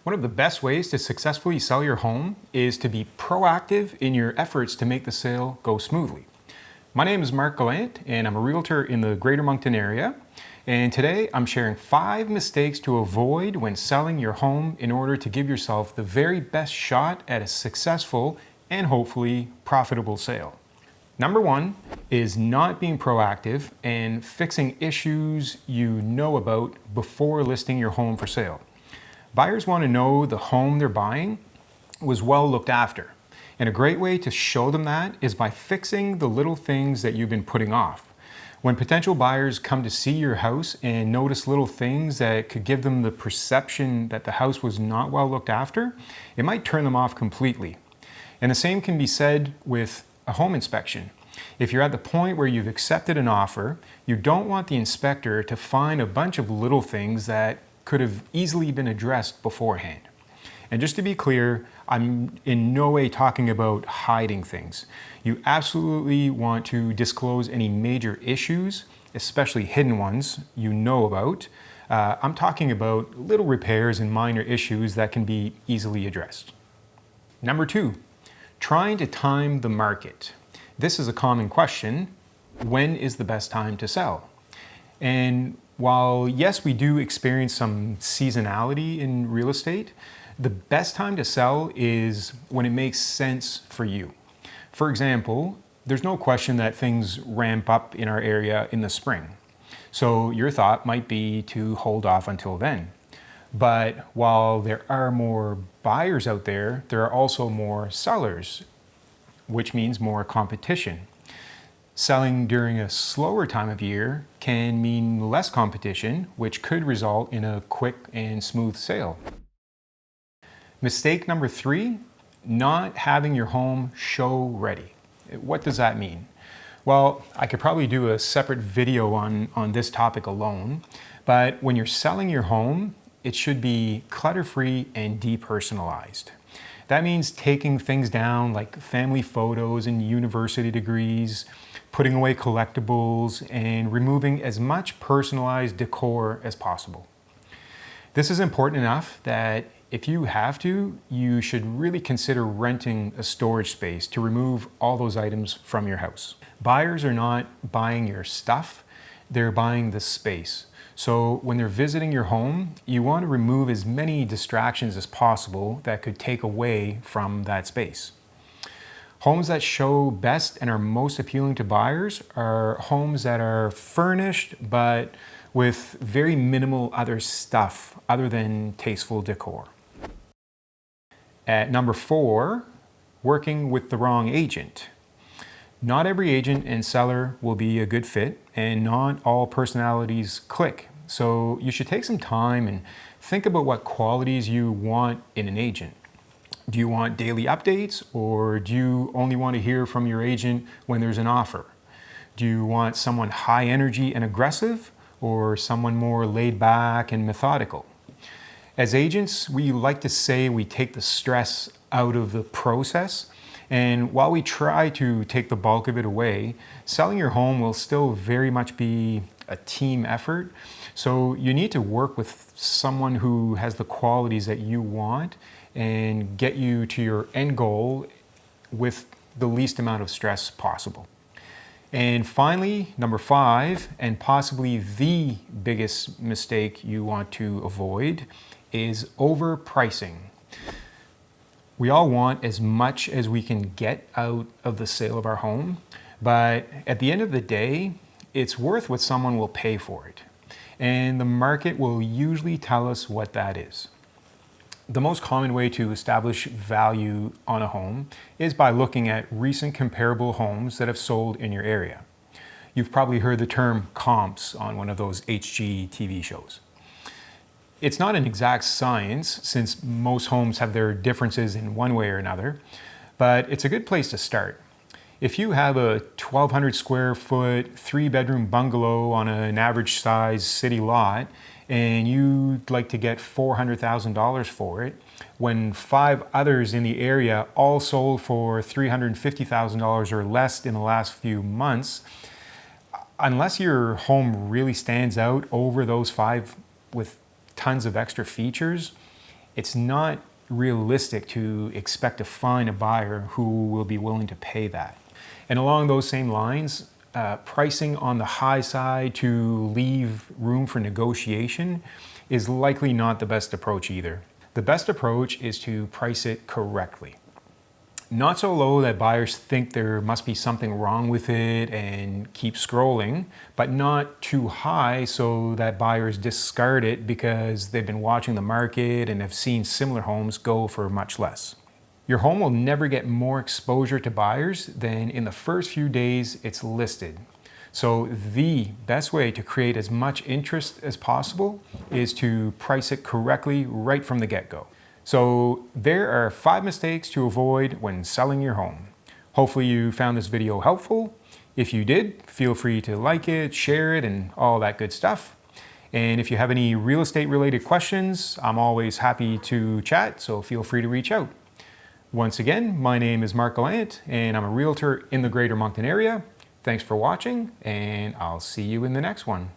One of the best ways to successfully sell your home is to be proactive in your efforts to make the sale go smoothly. My name is Marc Gallant and I'm a realtor in the Greater Moncton area. And today I'm sharing 5 mistakes to avoid when selling your home in order to give yourself the very best shot at a successful and hopefully profitable sale. Number 1 is not being proactive and fixing issues you know about before listing your home for sale. Buyers want to know the home they're buying was well looked after. And a great way to show them that is by fixing the little things that you've been putting off. When potential buyers come to see your house and notice little things that could give them the perception that the house was not well looked after, it might turn them off completely. And the same can be said with a home inspection. If you're at the point where you've accepted an offer, you don't want the inspector to find a bunch of little things that could have easily been addressed beforehand. And just to be clear, I'm in no way talking about hiding things. You absolutely want to disclose any major issues, especially hidden ones you know about. I'm talking about little repairs and minor issues that can be easily addressed. Number 2, trying to time the market. This is a common question. When is the best time to sell? And while yes, we do experience some seasonality in real estate, the best time to sell is when it makes sense for you. For example, there's no question that things ramp up in our area in the spring. So your thought might be to hold off until then. But while there are more buyers out there, there are also more sellers, which means more competition. Selling during a slower time of year can mean less competition, which could result in a quick and smooth sale. Mistake number 3, not having your home show ready. What does that mean? Well, I could probably do a separate video on this topic alone, but when you're selling your home, it should be clutter-free and depersonalized. That means taking things down like family photos and university degrees, putting away collectibles, and removing as much personalized decor as possible. This is important enough that if you have to, you should really consider renting a storage space to remove all those items from your house. Buyers are not buying your stuff, they're buying the space. So when they're visiting your home, you want to remove as many distractions as possible that could take away from that space. Homes that show best and are most appealing to buyers are homes that are furnished but with very minimal other stuff other than tasteful decor. At number 4, working with the wrong agent. Not every agent and seller will be a good fit, and not all personalities click. So you should take some time and think about what qualities you want in an agent. Do you want daily updates, or do you only want to hear from your agent when there's an offer? Do you want someone high energy and aggressive, or someone more laid back and methodical? As agents, we like to say we take the stress out of the process, and while we try to take the bulk of it away, selling your home will still very much be a team effort. So you need to work with someone who has the qualities that you want and get you to your end goal with the least amount of stress possible. And finally, number 5, and possibly the biggest mistake you want to avoid, is overpricing. We all want as much as we can get out of the sale of our home, but at the end of the day, it's worth what someone will pay for it. And the market will usually tell us what that is. The most common way to establish value on a home is by looking at recent comparable homes that have sold in your area. You've probably heard the term comps on one of those HG TV shows. It's not an exact science, since most homes have their differences in one way or another, but it's a good place to start. If you have a 1,200 square foot, 3-bedroom bungalow on an average size city lot, and you'd like to get $400,000 for it, when 5 others in the area all sold for $350,000 or less in the last few months, unless your home really stands out over those 5 with tons of extra features, it's not realistic to expect to find a buyer who will be willing to pay that. And along those same lines, pricing on the high side to leave room for negotiation is likely not the best approach either. The best approach is to price it correctly. Not so low that buyers think there must be something wrong with it and keep scrolling, but not too high so that buyers discard it because they've been watching the market and have seen similar homes go for much less. Your home will never get more exposure to buyers than in the first few days it's listed. So the best way to create as much interest as possible is to price it correctly right from the get-go. So there are 5 mistakes to avoid when selling your home. Hopefully you found this video helpful. If you did, feel free to like it, share it, and all that good stuff. And if you have any real estate related questions, I'm always happy to chat, so feel free to reach out. Once again, my name is Marc Gallant, and I'm a realtor in the Greater Moncton area. Thanks for watching, and I'll see you in the next one.